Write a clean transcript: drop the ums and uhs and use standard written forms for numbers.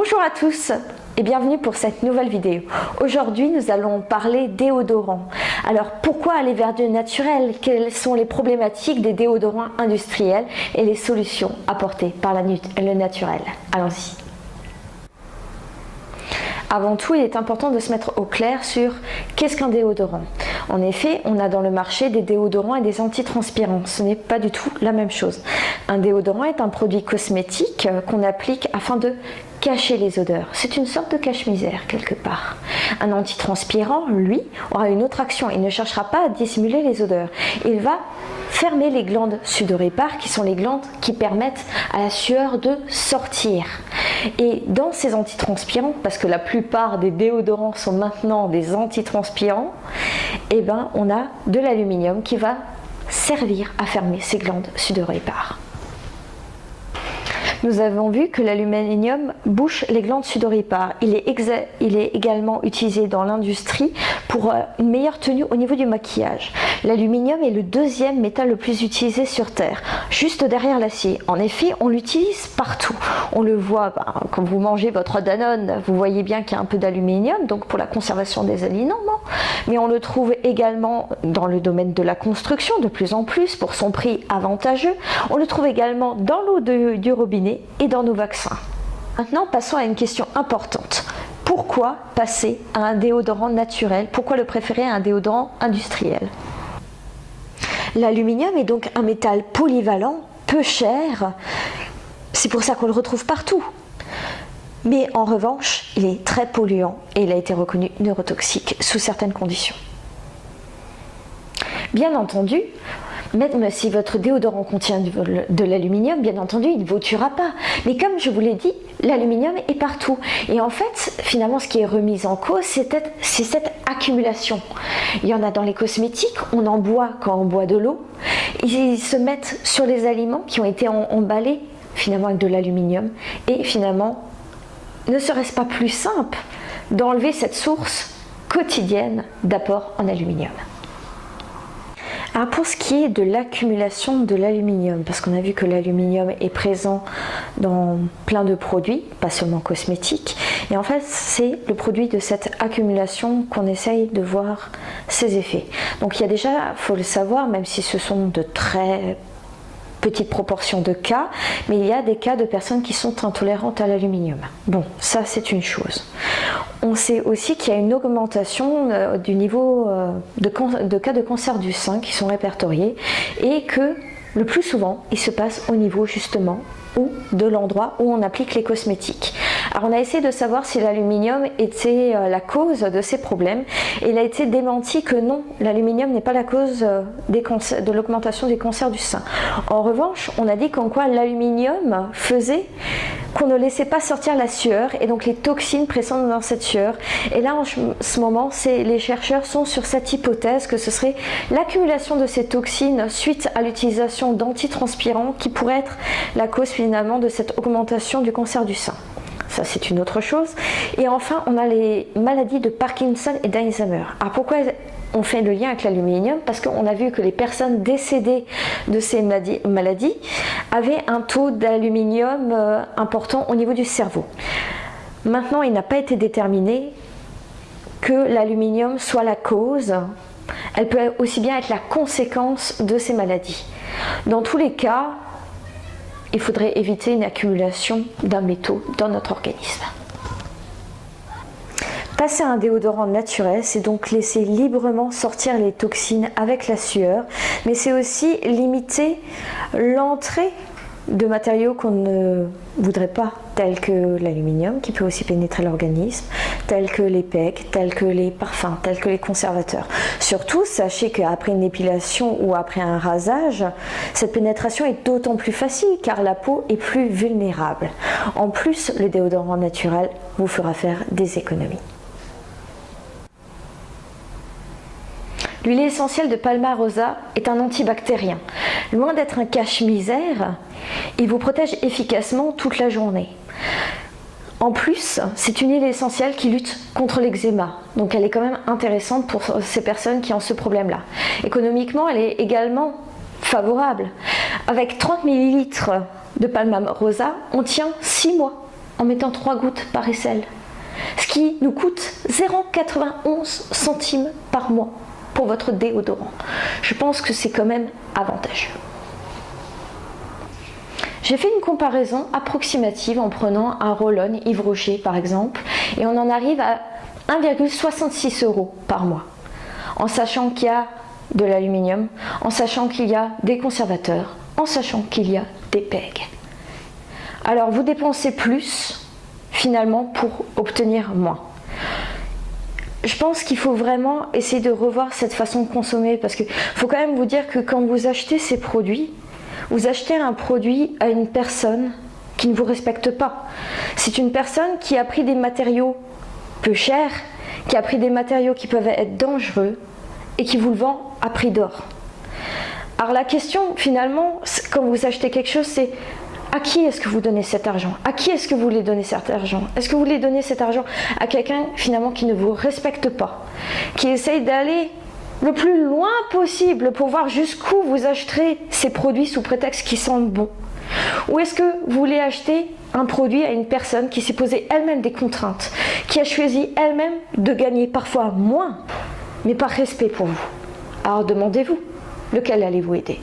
Bonjour à tous et bienvenue pour cette nouvelle vidéo. Aujourd'hui, nous allons parler déodorants. Alors, pourquoi aller vers du naturel? Quelles sont les problématiques des déodorants industriels et les solutions apportées par le naturel? Allons-y. Avant tout, il est important de se mettre au clair sur qu'est-ce qu'un déodorant. En effet, on a dans le marché des déodorants et des antitranspirants. Ce n'est pas du tout la même chose. Un déodorant est un produit cosmétique qu'on applique afin de cacher les odeurs. C'est une sorte de cache-misère quelque part. Un antitranspirant, lui, aura une autre action. Il ne cherchera pas à dissimuler les odeurs. Il va fermer les glandes sudoripares qui sont les glandes qui permettent à la sueur de sortir. Et dans ces antitranspirants, parce que la plupart des déodorants sont maintenant des antitranspirants, eh ben, on a de l'aluminium qui va servir à fermer ces glandes sudoripares. Nous avons vu que l'aluminium bouche les glandes sudoripares. Il est également utilisé dans l'industrie pour une meilleure tenue au niveau du maquillage. L'aluminium est le deuxième métal le plus utilisé sur Terre, juste derrière l'acier. En effet, on l'utilise partout. On le voit quand vous mangez votre Danone, vous voyez bien qu'il y a un peu d'aluminium, donc pour la conservation des aliments. Mais on le trouve également dans le domaine de la construction, de plus en plus, pour son prix avantageux. On le trouve également dans l'eau du robinet et dans nos vaccins. Maintenant, passons à une question importante. Pourquoi passer à un déodorant naturel? Pourquoi le préférer à un déodorant industriel? L'aluminium est donc un métal polyvalent, peu cher. C'est pour ça qu'on le retrouve partout. Mais en revanche, il est très polluant et il a été reconnu neurotoxique sous certaines conditions. Bien entendu, même si votre déodorant contient de l'aluminium, bien entendu, il ne vous tuera pas. Mais comme je vous l'ai dit, l'aluminium est partout. Et en fait, finalement, ce qui est remis en cause, c'est cette accumulation. Il y en a dans les cosmétiques, on en boit quand on boit de l'eau. Ils se mettent sur les aliments qui ont été emballés, finalement, avec de l'aluminium. Et finalement, ne serait-ce pas plus simple d'enlever cette source quotidienne d'apport en aluminium? Alors pour ce qui est de l'accumulation de l'aluminium, parce qu'on a vu que l'aluminium est présent dans plein de produits, pas seulement cosmétiques, et en fait c'est le produit de cette accumulation qu'on essaye de voir ses effets. Donc il y a déjà, il faut le savoir, même si ce sont de très petite proportion de cas, mais il y a des cas de personnes qui sont intolérantes à l'aluminium. Bon, ça c'est une chose. On sait aussi qu'il y a une augmentation du niveau de cas de cancer du sein qui sont répertoriés et que le plus souvent, il se passe au niveau justement ou de l'endroit où on applique les cosmétiques. Alors on a essayé de savoir si l'aluminium était la cause de ces problèmes et il a été démenti que non, l'aluminium n'est pas la cause de l'augmentation des cancers du sein. En revanche, on a dit qu'en quoi l'aluminium faisait qu'on ne laissait pas sortir la sueur et donc les toxines présentes dans cette sueur. Et là en ce moment, les chercheurs sont sur cette hypothèse que ce serait l'accumulation de ces toxines suite à l'utilisation d'antitranspirants qui pourrait être la cause finalement de cette augmentation du cancer du sein. Ça c'est une autre chose. Et enfin on a les maladies de Parkinson et d'Alzheimer. Alors pourquoi on fait le lien avec l'aluminium? Parce qu'on a vu que les personnes décédées de ces maladies avaient un taux d'aluminium important au niveau du cerveau. Maintenant il n'a pas été déterminé que l'aluminium soit la cause. Elle peut aussi bien être la conséquence de ces maladies. Dans tous les cas, il faudrait éviter une accumulation d'un métaux dans notre organisme. Passer à un déodorant naturel, c'est donc laisser librement sortir les toxines avec la sueur, mais c'est aussi limiter l'entrée de matériaux qu'on ne voudrait pas, tels que l'aluminium qui peut aussi pénétrer l'organisme, tels que les PEC, tels que les parfums, tels que les conservateurs. Surtout, sachez qu'après une épilation ou après un rasage, cette pénétration est d'autant plus facile car la peau est plus vulnérable. En plus, le déodorant naturel vous fera faire des économies. L'huile essentielle de Palmarosa est un antibactérien. Loin d'être un cache-misère, il vous protège efficacement toute la journée. En plus, c'est une huile essentielle qui lutte contre l'eczéma. Donc elle est quand même intéressante pour ces personnes qui ont ce problème-là. Économiquement, elle est également favorable. Avec 30 ml de Palmarosa, on tient 6 mois. en mettant 3 gouttes par aisselle. Ce qui nous coûte 0,91 centimes par mois pour votre déodorant. Je pense que c'est quand même avantageux. J'ai fait une comparaison approximative en prenant un roll-on Yves Rocher par exemple, et on en arrive à 1,66 € par mois, en sachant qu'il y a de l'aluminium, en sachant qu'il y a des conservateurs, en sachant qu'il y a des PEG. Alors vous dépensez plus finalement pour obtenir moins. Je pense qu'il faut vraiment essayer de revoir cette façon de consommer, parce qu'il faut quand même vous dire que quand vous achetez ces produits, vous achetez un produit à une personne qui ne vous respecte pas. C'est une personne qui a pris des matériaux peu chers, qui a pris des matériaux qui peuvent être dangereux et qui vous le vend à prix d'or. Alors la question finalement, quand vous achetez quelque chose, c'est à qui est-ce que vous donnez cet argent? À qui est-ce que vous voulez donner cet argent? Est-ce que vous voulez donner cet argent à quelqu'un finalement qui ne vous respecte pas, qui essaye d'aller le plus loin possible pour voir jusqu'où vous acheterez ces produits sous prétexte qu'ils sentent bon? Ou est-ce que vous voulez acheter un produit à une personne qui s'est posée elle-même des contraintes, qui a choisi elle-même de gagner parfois moins, mais par respect pour vous? Alors demandez-vous, lequel allez-vous aider?